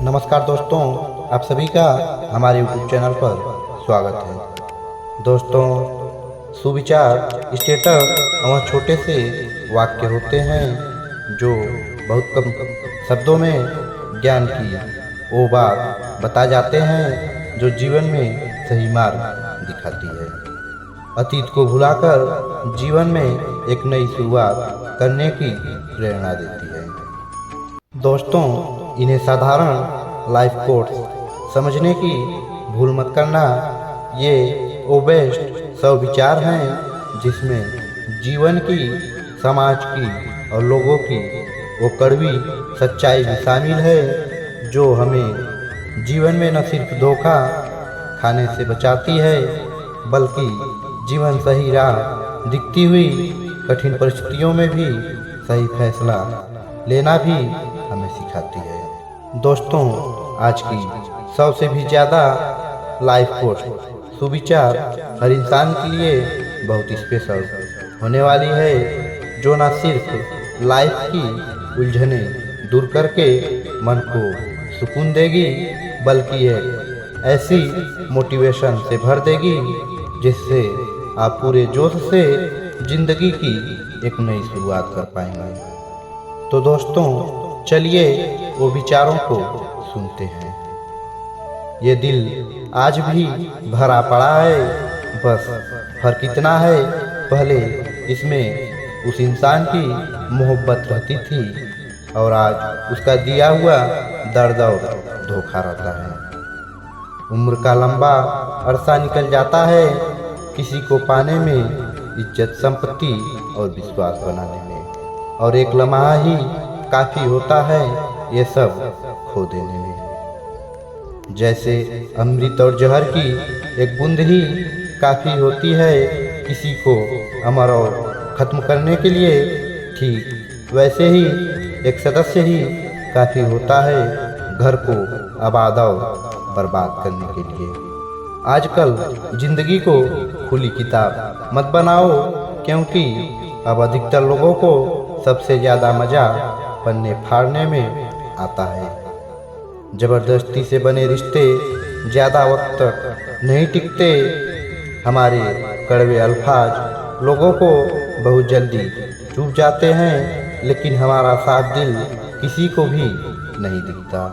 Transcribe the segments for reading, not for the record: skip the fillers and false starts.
नमस्कार दोस्तों, आप सभी का हमारे YouTube चैनल पर स्वागत है। दोस्तों, सुविचार स्टेटस वह छोटे से वाक्य होते हैं जो बहुत कम शब्दों में ज्ञान की वो बात बता जाते हैं जो जीवन में सही मार्ग दिखाती है। अतीत को भुलाकर जीवन में एक नई शुरुआत करने की प्रेरणा देती है। दोस्तों, इन्हें साधारण लाइफ कोट्स समझने की भूल मत करना। ये वो बेस्ट 100 विचार हैं जिसमें जीवन की, समाज की और लोगों की वो कड़वी सच्चाई भी शामिल है जो हमें जीवन में न सिर्फ धोखा खाने से बचाती है बल्कि जीवन सही राह दिखती हुई कठिन परिस्थितियों में भी सही फैसला लेना भी हमें सिखाती है। दोस्तों, आज की 100 से भी ज़्यादा लाइफ कोट्स सुविचार हर इंसान के लिए बहुत स्पेशल होने वाली है जो न सिर्फ लाइफ की उलझने दूर करके मन को सुकून देगी बल्कि एक ऐसी मोटिवेशन से भर देगी जिससे आप पूरे जोश से जिंदगी की एक नई शुरुआत कर पाएंगे। तो दोस्तों, चलिए वो विचारों को सुनते हैं। ये दिल आज भी भरा पड़ा है, बस फर्क इतना है पहले इसमें उस इंसान की मोहब्बत रहती थी और आज उसका दिया हुआ दर्द और धोखा रहता है। उम्र का लंबा अरसा निकल जाता है किसी को पाने में, इज्जत, संपत्ति और विश्वास बनाने में, और एक लम्हा ही काफ़ी होता है ये सब खो देने में। जैसे अमृत और जहर की एक बूंद ही काफ़ी होती है किसी को अमर और ख़त्म करने के लिए, ठीक वैसे ही एक सदस्य ही काफ़ी होता है घर को आबाद और बर्बाद करने के लिए। आजकल ज़िंदगी को खुली किताब मत बनाओ, क्योंकि अब अधिकतर लोगों को सबसे ज़्यादा मज़ा पन्ने फाड़ने में आता है। ज़बरदस्ती से बने रिश्ते ज़्यादा वक्त तक नहीं टिकते। हमारे कड़वे अल्फाज लोगों को बहुत जल्दी चुभ जाते हैं, लेकिन हमारा साफ दिल किसी को भी नहीं दिखता।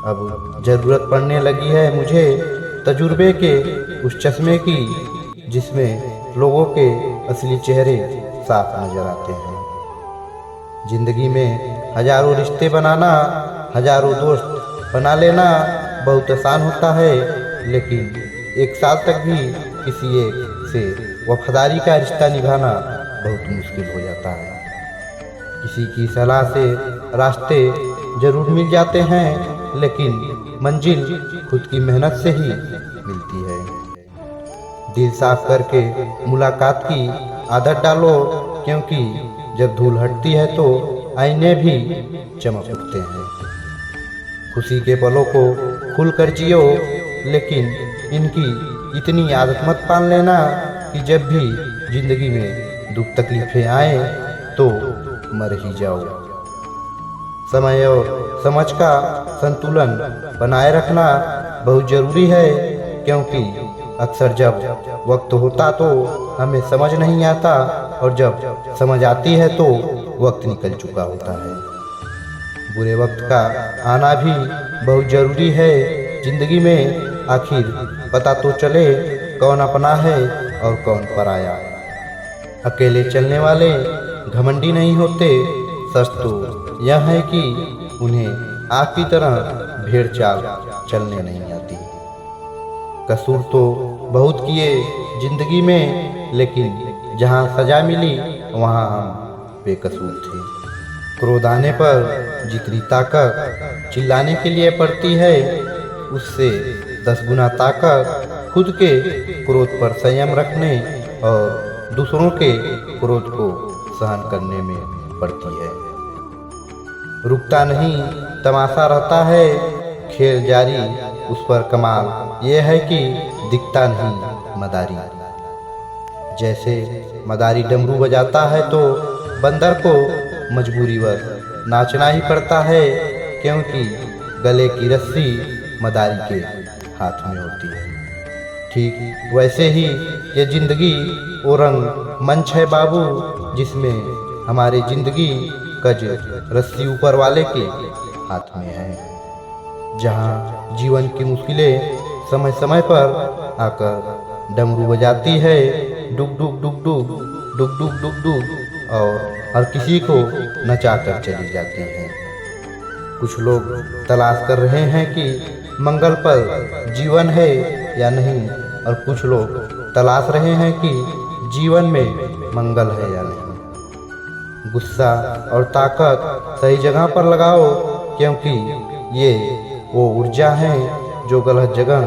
अब ज़रूरत पड़ने लगी है मुझे तजुर्बे के उस चश्मे की जिसमें लोगों के असली चेहरे साफ नजर आते हैं। जिंदगी में हजारों रिश्ते बनाना, हजारों दोस्त बना लेना बहुत आसान होता है, लेकिन एक साल तक भी किसी एक से वफादारी का रिश्ता निभाना बहुत मुश्किल हो जाता है। किसी की सलाह से रास्ते जरूर मिल जाते हैं, लेकिन मंजिल खुद की मेहनत से ही मिलती है। दिल साफ करके मुलाकात की आदत डालो, क्योंकि जब धूल हटती है तो आईने भी चमक उठते हैं। खुशी के पलों को खुलकर जियो, लेकिन इनकी इतनी आदत मत पाल लेना कि जब भी जिंदगी में दुख तकलीफें आए तो मर ही जाओ। समय और समझ का संतुलन बनाए रखना बहुत जरूरी है, क्योंकि अक्सर जब वक्त होता तो हमें समझ नहीं आता और जब समझ आती है तो वक्त निकल चुका होता है। बुरे वक्त का आना भी बहुत ज़रूरी है जिंदगी में, आखिर पता तो चले कौन अपना है और कौन पराया। अकेले चलने वाले घमंडी नहीं होते, सच तो यह है कि उन्हें आपकी तरह भेड़ चाल चलने नहीं आती। कसूर तो बहुत किए जिंदगी में, लेकिन जहाँ सजा मिली वहाँ हम बेकसूर थे। क्रोध आने पर जितनी ताकत चिल्लाने के लिए पड़ती है, उससे 10 गुना ताकत खुद के क्रोध पर संयम रखने और दूसरों के क्रोध को सहन करने में पड़ती है। रुकता नहीं तमाशा रहता है, खेल जारी उस पर कमाल ये है कि दिखता नहीं मदारी। जैसे मदारी डमरू बजाता है तो बंदर को मजबूरीवश नाचना ही पड़ता है, क्योंकि गले की रस्सी मदारी के हाथ में होती है। ठीक वैसे ही ये जिंदगी वो रंग मंच है बाबू, जिसमें हमारी जिंदगी कज रस्सी ऊपर वाले के हाथ में है। जहाँ जीवन की मुश्किलें समय समय पर आकर डमरू बजाती है, डुग डुग डुग डुग डुग डुग डुग डुग, और हर किसी को नचा कर चली जाती हैं। कुछ लोग तलाश कर रहे हैं कि मंगल पर जीवन है या नहीं, और कुछ लोग तलाश रहे हैं कि जीवन में मंगल है या नहीं। गुस्सा और ताकत सही जगह पर लगाओ, क्योंकि ये वो ऊर्जा है जो गलत जगह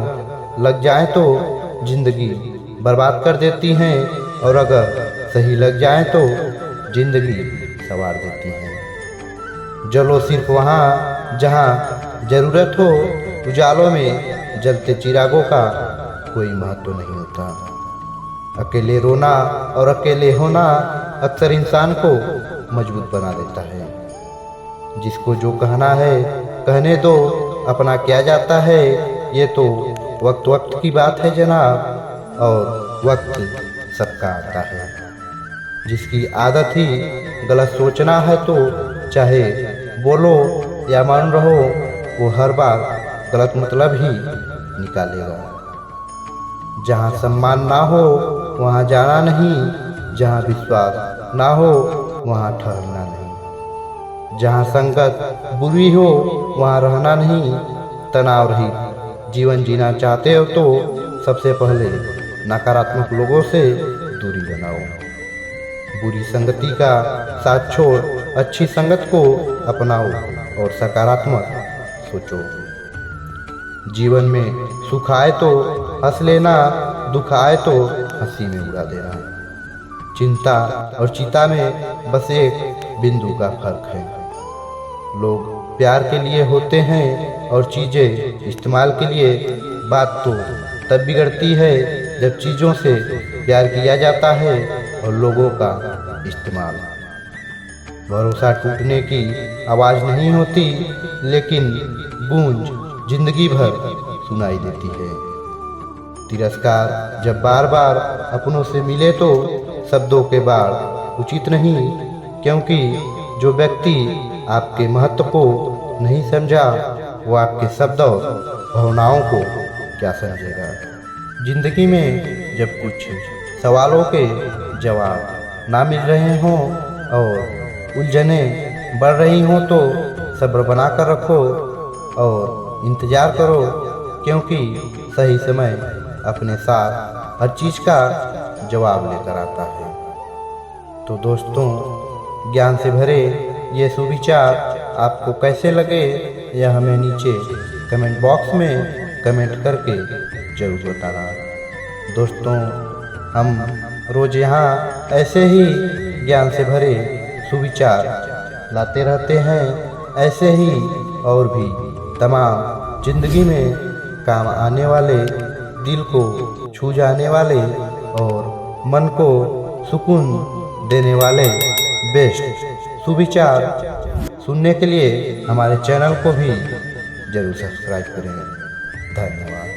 लग जाए तो जिंदगी बर्बाद कर देती हैं, और अगर सही लग जाए तो जिंदगी संवार देती हैं। जलो सिर्फ वहाँ जहाँ जरूरत हो, उजालों में जलते चिरागों का कोई महत्व नहीं होता। अकेले रोना और अकेले होना अक्सर इंसान को मजबूत बना देता है। जिसको जो कहना है कहने दो, अपना क्या जाता है, ये तो वक्त वक्त की बात है जनाब, और वक्त सबका आता है। जिसकी आदत ही गलत सोचना है, तो चाहे बोलो या मान रहो, वो हर बार गलत मतलब ही निकालेगा। जहाँ सम्मान ना हो वहाँ जाना नहीं, जहाँ विश्वास ना हो वहाँ ठहरना नहीं, जहाँ संगत बुरी हो वहाँ रहना नहीं। तनाव रहित जीवन जीना चाहते हो तो सबसे पहले नकारात्मक लोगों से दूरी बनाओ। बुरी संगति का साथ छोड़ अच्छी संगत को अपनाओ और सकारात्मक सोचो। जीवन में सुख आए तो हंस लेना, दुख आए तो हंसी में उड़ा देना। चिंता और चिता में बस एक बिंदु का फर्क है। लोग प्यार के लिए होते हैं और चीज़ें इस्तेमाल के लिए। बात तो तब बिगड़ती है जब चीज़ों से प्यार किया जाता है और लोगों का इस्तेमाल। भरोसा टूटने की आवाज़ नहीं होती, लेकिन गूंज जिंदगी भर सुनाई देती है। तिरस्कार जब बार बार अपनों से मिले तो शब्दों के बाढ़ उचित नहीं, क्योंकि जो व्यक्ति आपके महत्व को नहीं समझा, वो आपके शब्द और भावनाओं को क्या समझेगा। जिंदगी में जब कुछ सवालों के जवाब ना मिल रहे हों और उलझनें बढ़ रही हों, तो सब्र बना कर रखो और इंतज़ार करो, क्योंकि सही समय अपने साथ हर चीज़ का जवाब लेकर आता है। तो दोस्तों, ज्ञान से भरे ये सुविचार आपको कैसे लगे, यह हमें नीचे कमेंट बॉक्स में कमेंट करके जरूर बताना। दोस्तों, हम रोज़ यहाँ ऐसे ही ज्ञान से भरे सुविचार लाते रहते हैं। ऐसे ही और भी तमाम जिंदगी में काम आने वाले, दिल को छू जाने वाले और मन को सुकून देने वाले बेस्ट सुविचार सुनने के लिए हमारे चैनल को भी जरूर सब्सक्राइब करें। धन्यवाद।